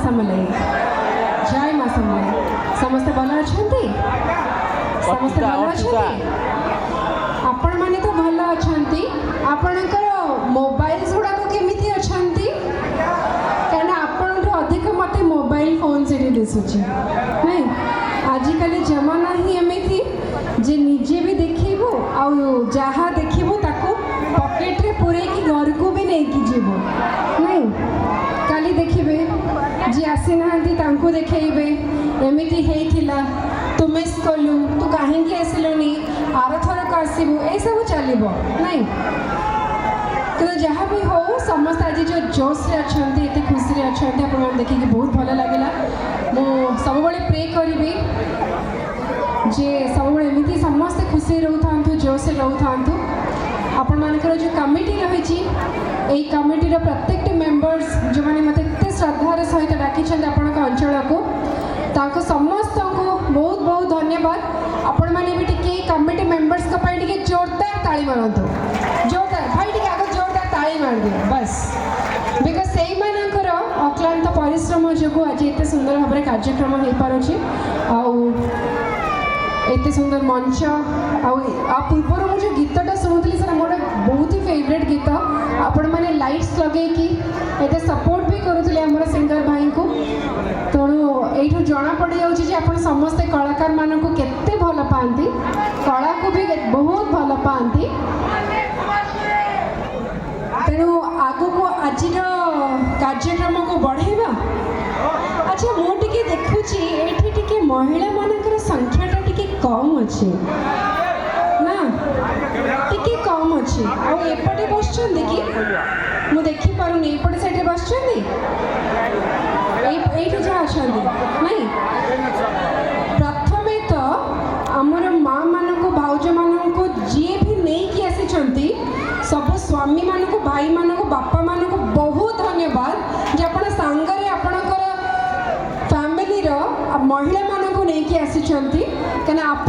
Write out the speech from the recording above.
समलाई जय माँ समलाई समस्ते भल अच्छा समस्ते भल अच्छा आपण मैंने तो भल अच्छा आपणकर मोबाइल गुड़ाक केमी अच्छा कहीं आपण अधिक मत मोबाइल फोन से दिशुची नहीं आजिकल जमाना ही एमती जे निजे भी देखू आ जहाँ देखू ताको पॉकेट रे पूरे की घर को भी नहीं कि जीव नहीं काली देखिए जी आसी ना देखेबे एमती होता तू मिस कलु तू कहीं आसिलुनी आर थरक आसबू ये सब चलो नहीं तो जहाँ भी हो समस्त आज जो जोश रे अच्छा ये खुशी अच्छा आप देखिए बहुत भल लगे मु सब प्रे करी जे सब एमती समस्ते खुशी रो था जोश रो था आपण मानकर जो कमिटी रही कमिटी प्रत्येक मेंबर्स जो मैंने मत श्रद्धार सहित डाकी आपण अंचल को समस्त को बहुत बहुत धन्यवाद आपण मैंने भी टी कमिटी मेंबर्स टी जोरदार ताली मारतु जोरदार भाई टी आगे जोरदार ताली मार दियो बस बिकज से मानकर अक्लांत परिश्रम जो आज एत सुंदर भाव में कार्यक्रम हो पारे एत सुंदर मंच आ पूर्वर मुझे गीतटा शुणुली सर मोर बहुत ही फेवरेट गीत आपण मैंने लाइट्स लगे कि एत सपोर्ट भी करुले आम सिंगर भाई को तेणु यू जना पड़ जाऊँ आप समस्ते कलाकार मान को केते भल पाती कला को भी बहुत भल पाती तेणु आगु को आज कार्यक्रम को बढ़ेगा अच्छा मुझे देखुची ये महिला मानकर संख्याटा टी कम अच्छे ना टी कम अच्छे आपटे बस कि मुझे देखिपारूनी एपटे साइड बस जहाँ अच्छा नहीं प्रथमे तो आमर माँ मान को भाउज मान को जी भी नहीं कि आसी सब स्वामी मान को भाई मान को बापा मान को बहुत धन्यवाद जे आप सांगरे आपणकर फैमिली महिला मान को नहीं कि आसी कहीं आप